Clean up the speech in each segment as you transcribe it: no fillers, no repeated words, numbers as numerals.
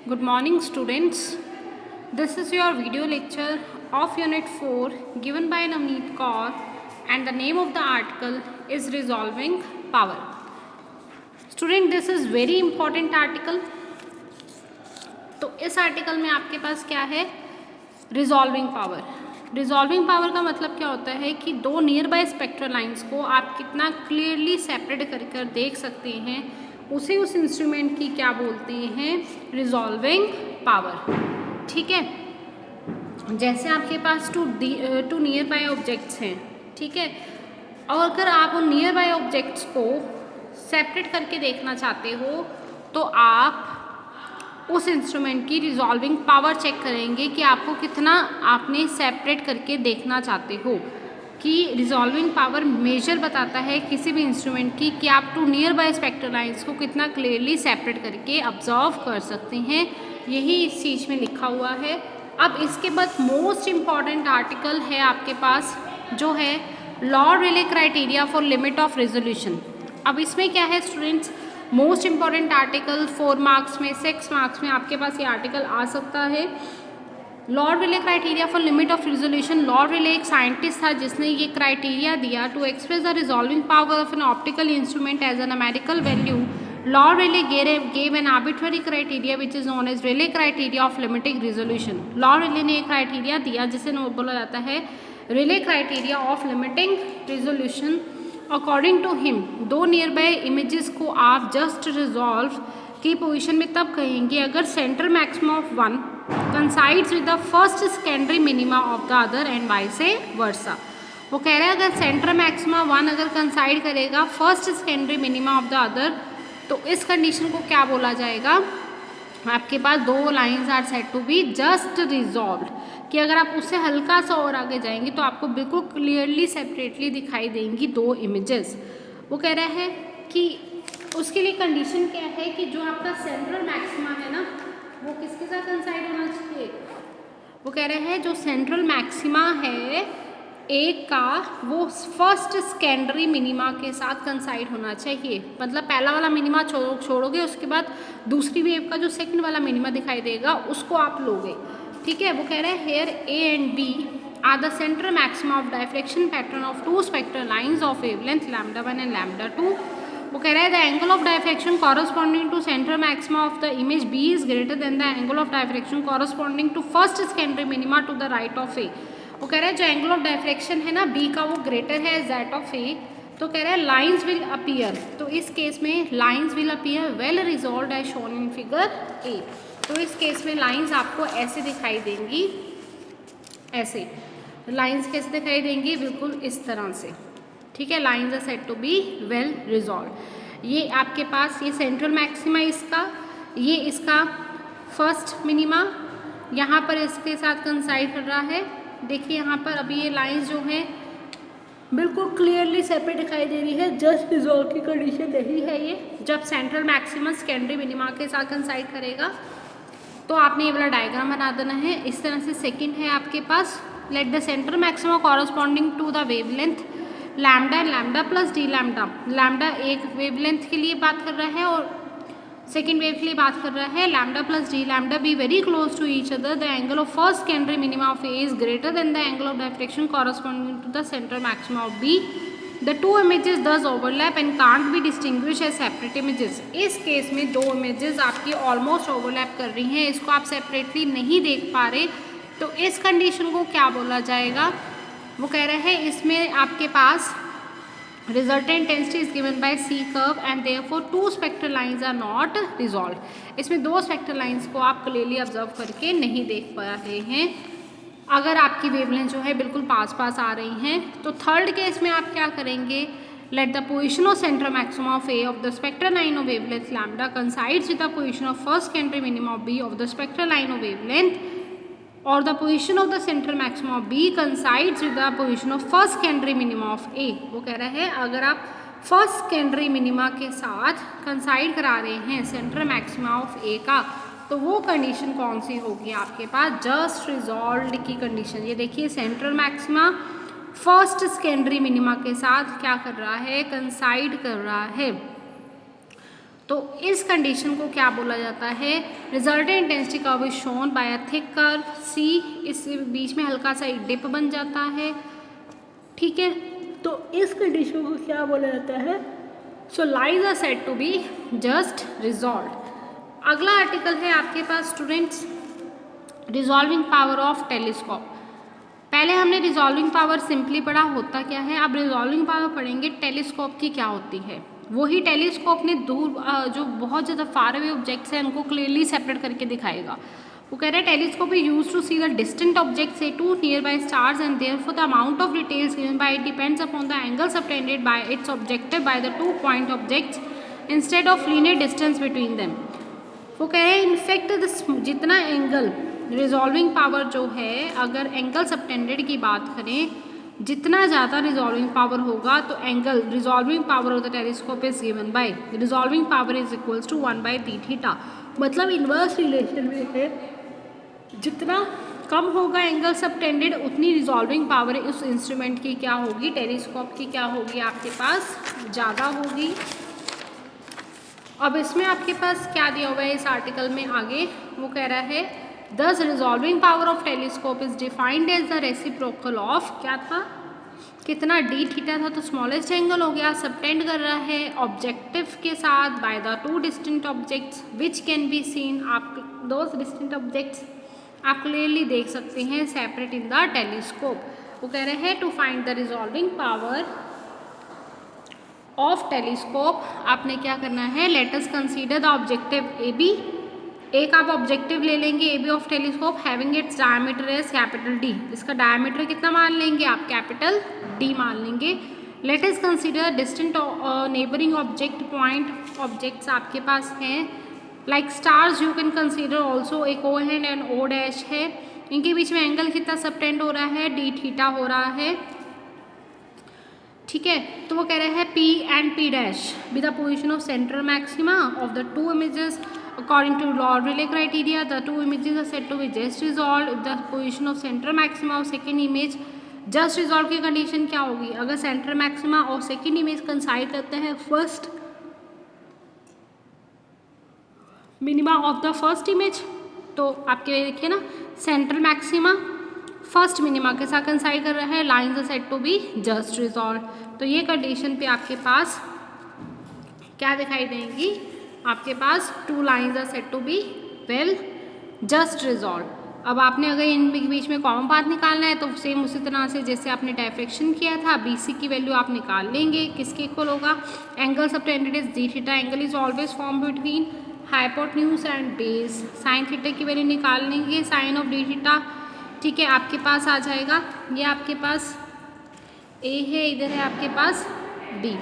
Good morning, students. This is your video lecture of Unit 4 given by Navneet Kaur, and the name of the article is Resolving Power. Student, this is very important article. तो इस article में आपके पास क्या है? Resolving power. Resolving power का मतलब क्या होता है कि दो नियर बाय स्पेक्ट्रल लाइंस को आप कितना क्लियरली सेपरेट कर देख सकते हैं, उसे उस इंस्ट्रूमेंट की क्या बोलते हैं? Resolving power. ठीक है. जैसे आपके पास टू नियर बाय ऑब्जेक्ट्स हैं, ठीक है, और अगर आप उन नियर बाय ऑब्जेक्ट्स को सेपरेट करके देखना चाहते हो तो आप उस इंस्ट्रूमेंट की रिजॉल्विंग पावर चेक करेंगे कि आपको कितना आपने सेपरेट करके देखना चाहते हो. कि रिजॉल्विंग पावर मेजर बताता है किसी भी इंस्ट्रूमेंट की कि आप two nearby spectral lines को कितना क्लियरली सेपरेट करके ऑब्जर्व कर सकते हैं. यही इस चीज़ में लिखा हुआ है. अब इसके बाद मोस्ट इम्पॉर्टेंट आर्टिकल है आपके पास जो है लॉ-रेले criteria for limit of resolution. अब इसमें क्या है students? Most important article 4 marks में 6 मार्क्स में आपके पास ये आर्टिकल आ सकता है. लॉ-रेले criteria for limit of resolution. लॉ-रेले एक साइंटिस्ट था जिसने ये क्राइटेरिया दिया to express the resolving power of an optical instrument as an numerical value. लॉ-रेले gave an arbitrary criteria which is known as Rayleigh criteria of limiting resolution. लॉ-रेले ने एक क्राइटेरिया दिया जिसे बोला जाता है Rayleigh criteria of limiting resolution. According to him दो नियर बाय इमेजेस को आप जस्ट रिजॉल्व की पोजीशन में तब कहेंगे अगर centre maximum of one coincides with the first secondary minima of the other and vice versa. वो कह रहा है अगर सेंटर मैक्सिमा वन अगर कंसाइड करेगा first secondary minima of the other तो इस कंडीशन को क्या बोला जाएगा? आपके पास दो lines are said to be just resolved. कि अगर आप उससे हल्का सा और आगे जाएंगे तो आपको बिल्कुल क्लियरली सेपरेटली दिखाई देंगी दो इमेजेस. वो कह रहा है कि उसके लिए कंडीशन क्या है कि जो आपका सेंट्रल मैक्सिमा है ना वो किसके साथ कंसाइड होना चाहिए? वो कह रहे हैं जो सेंट्रल मैक्सिमा है एक का वो फर्स्ट सेकेंडरी मिनिमा के साथ कंसाइड होना चाहिए. मतलब पहला वाला मिनिमा छोड़ोगे उसके बाद दूसरी वेव का जो सेकंड वाला मिनिमा दिखाई देगा उसको आप लोगे. ठीक है. वो कह रहे हैं here A and B are the central maxima of diffraction pattern of two spectral lines of wavelength λ1 and λ2. वो कह रहा है the angle of diffraction corresponding to central maxima of the image B is greater than the angle of diffraction corresponding to first secondary minima to the right of A. वो कह रहा है जो angle of डायफ्लेक्शन है ना B का वो greater है दैट ऑफ ए. तो कह रहा है लाइंस विल अपीयर. तो इस केस में lines will appear well resolved as shown in figure A. तो इस केस में लाइंस आपको ऐसे दिखाई देंगी. ऐसे लाइंस कैसे दिखाई देंगी? बिल्कुल इस तरह से. ठीक है. Lines are said to be well resolved. ये आपके पास ये सेंट्रल मैक्सिमा इसका, ये इसका फर्स्ट मिनिमा यहाँ पर इसके साथ कंसाइड कर रहा है. देखिए यहाँ पर अभी ये लाइंस जो हैं बिल्कुल क्लियरली सेपरेट दिखाई दे रही है. जस्ट रिजॉल्व की कंडीशन यही है ये. जब सेंट्रल मैक्सिमम सेकेंडरी मिनिमा के साथ कंसाइड करेगा तो आपने ये वाला डायग्राम बना देना है. इस तरह से सेकंड है आपके पास let the centre maxima corresponding to the wavelength lambda and lambda plus d lambda. Lambda एक वेवलेंथ के लिए बात कर रहा है और सेकेंड वेव के लिए बात कर रहा है. Lambda plus d lambda be very close to each other. The angle of first secondary minima of A is greater than the angle of diffraction corresponding to the centre maxima of B. The two images thus overlap and can't be distinguish as separate images. इस case में दो images आपकी almost overlap कर रही हैं, इसको आप separately नहीं देख पा रहे. तो इस कंडीशन को क्या बोला जाएगा? वो कह रहे हैं इसमें आपके पास resultant intensity is given by C curve and therefore two spectral lines are not resolved. इसमें दो spectral lines को आप clearly observe करके नहीं देख पा रहे हैं अगर आपकी वेवलेंथ जो है बिल्कुल पास पास आ रही हैं. तो थर्ड केस में आप क्या करेंगे? let the position of center maximum of A of the spectral line of wavelength lambda coincides with the position of first secondary minimum of B of the spectral line of wavelength or the position of the central maximum of B coincides with the position of first secondary minima of A. वो कह रहा है अगर आप first secondary minima के साथ कंसाइड करा रहे हैं सेंट्रल मैक्सिमा ऑफ A का तो वो कंडीशन कौन सी होगी आपके पास? जस्ट रिजॉल्व्ड की कंडीशन. ये देखिए central maxima first secondary minima के साथ क्या कर रहा है? कंसाइड कर रहा है. तो इस कंडीशन को क्या बोला जाता है, resultant intensity curve is shown by a thick curve C, इस बीच में हल्का सा एक डिप बन जाता है, ठीक है। तो इस कंडीशन को क्या बोला जाता है, so lines are said to be just resolve. अगला आर्टिकल है आपके पास students resolving power of telescope. पहले हमने रिजॉल्विंग पावर सिंपली पढ़ा होता क्या है, अब रिजॉल्विंग पावर पढ़ेंगे टेलीस्कोप की क्या होती है। वही टेलीस्कोप ने दूर जो बहुत ज़्यादा फार अवे ऑब्जेक्ट्स हैं उनको क्लियरली सेपरेट करके दिखाएगा। वो कह रहा है telescope is use to see the distant object से to nearby stars and therefore the amount of details given by it depends upon the angle subtended by its objective by the 2 point objects instead of linear distance between them. वो कह रहे हैं in fact जितना angle resolving power जो है, अगर angle subtended की बात करें, जितना ज़्यादा रिजॉल्विंग पावर होगा तो angle resolving power of the telescope is given by resolving power is equals to 1/d theta. मतलब इनवर्स रिलेशन में है, जितना कम होगा एंगल सबटेंडेड उतनी रिजॉल्विंग पावर उस इंस्ट्रूमेंट की क्या होगी, टेलीस्कोप की क्या होगी, आपके पास ज़्यादा होगी। अब इसमें आपके पास क्या दिया हुआ है इस आर्टिकल में आगे, वो कह रहा है Thus resolving power of telescope is defined as the reciprocal of क्या था, कितना d थीटा था, तो स्मॉलेस्ट एंगल हो गया, सबटेंड कर रहा है ऑब्जेक्टिव के साथ bye the 2 distant objects which can be seen. आप दोज डिस्टेंट ऑब्जेक्ट्स आप क्लियरली देख सकते हैं सेपरेट इन द टेलीस्कोप। वो कह रहे हैं to find the resolving power of telescope आपने क्या करना है, let us consider the objective A B. एक आप ऑब्जेक्टिव ले लेंगे A B of telescope having its diameter as capital D. इसका डायमीटर कितना मान लेंगे आप, कैपिटल डी मान लेंगे। Let us consider distant neighbouring object point objects आपके पास हैं like stars, you can consider also, एक ओ है एंड ओ डैश है, इनके बीच में एंगल कितना सबटेंड हो रहा है, डी थीटा हो रहा है, ठीक है। तो वो कह रहे हैं P and P dash with the position of central maxima of the 2 images according to Rayleigh criteria the 2 images are said to be just resolved if the position of central maxima of second image just resolve की condition क्या होगी, अगर central maxima और second image कंसाइड करते हैं first minima of the first image, तो आपके देखिए ना सेंट्रल मैक्सिमा फर्स्ट मिनिमा के साथ कंसाइड कर रहा है, lines are said to be just resolve. तो ये कंडीशन पे आपके पास क्या दिखाई देंगी, आपके पास 2 lines are said to be well just resolve. अब आपने अगर इन बीच में कॉमन पाथ निकालना है तो सेम उसी तरह से जैसे आपने डायफ्रैक्शन किया था, BC की वैल्यू आप निकाल लेंगे, किसके इक्वल होगा, angle subtended is D theta, angle is always form between hypotenuse and base, sine theta की वैल्यू निकाल लेंगे, साइन ऑफ डी थीटा, ठीक है, आपके पास आ जाएगा, ये आपके पास A है, इधर है आपके पास B,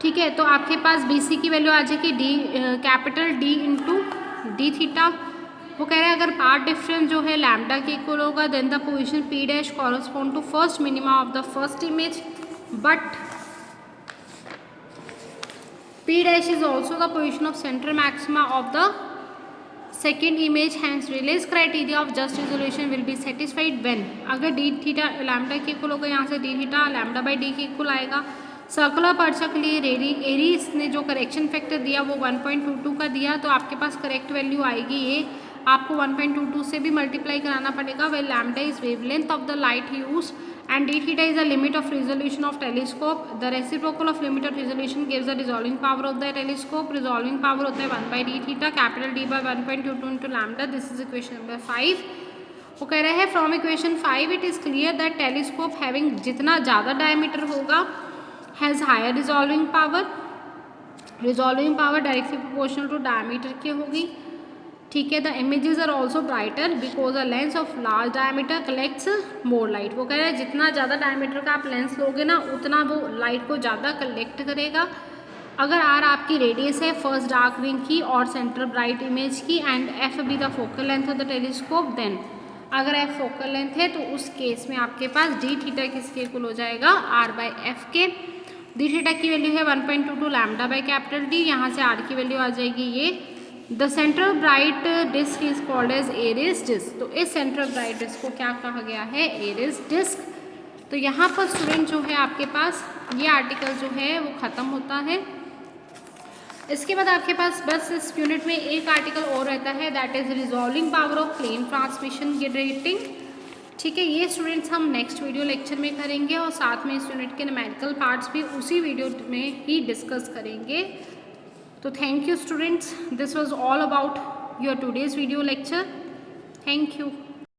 ठीक है। तो आपके पास BC की वैल्यू आ जाएगी capital D into D theta. वो कह रहे हैं अगर पार्ट डिफरेंस जो है लैम्डा के इक्वल होगा then the position P dash correspond to first minima of the first image, but P dash is also the position of central maxima of the second image, hence Rayleigh's criteria of just resolution will be satisfied when, अगर d theta lambda के equal होगा, यहाँ से d theta lambda by d के equal आएगा। Circular पर्चा के लिए एरीज ने जो करेक्शन फैक्टर दिया वो 1.22 का दिया, तो आपके पास करेक्ट वैल्यू आएगी ये, आपको 1.22 से भी मल्टीप्लाई कराना पड़ेगा। Well lambda is wavelength of the light use and D theta is the limit of resolution of telescope, the reciprocal of limit of resolution gives the resolving power of the telescope, resolving power होता है 1/d theta, capital D by 1.22 into lambda, this is equation number 5। वो कह रहे हैं from equation 5 it is clear that telescope having जितना ज़्यादा diameter होगा has higher resolving power, resolving power directly proportional to diameter की होगी, ठीक है। The images are also brighter because the lens of large diameter collects more light. वो कह रहे हैं जितना ज़्यादा डायमीटर का आप लेंस लोगे ना उतना वो लाइट को ज़्यादा कलेक्ट करेगा। अगर R आपकी रेडियस है फर्स्ट डार्क रिंग की और सेंटर ब्राइट इमेज की and F be the focal length of the telescope, then अगर F फोकल लेंथ है तो उस केस में आपके पास डी थीटा किसके इक्वल हो जाएगा, R/F के। डी थीटा की वैल्यू है 1.22 लैम्डा बाई कैपिटल D, यहाँ से R की वैल्यू आ जाएगी ये। The central bright disc is called as Airy's disc, तो इस सेंट्रल ब्राइट डिस्क को क्या कहा गया है, एरिस डिस्क। तो यहाँ पर स्टूडेंट जो है आपके पास ये आर्टिकल जो है वो ख़त्म होता है। इसके बाद आपके पास बस इस यूनिट में एक आर्टिकल और रहता है, that is resolving power of plane transmission grating. ठीक है, ये स्टूडेंट्स हम नेक्स्ट वीडियो लेक्चर में करेंगे और साथ में इस यूनिट के न्यूमेरिकल पार्ट्स भी उसी वीडियो में ही डिस्कस करेंगे। तो thank you students, this was all about your today's video lecture. Thank you.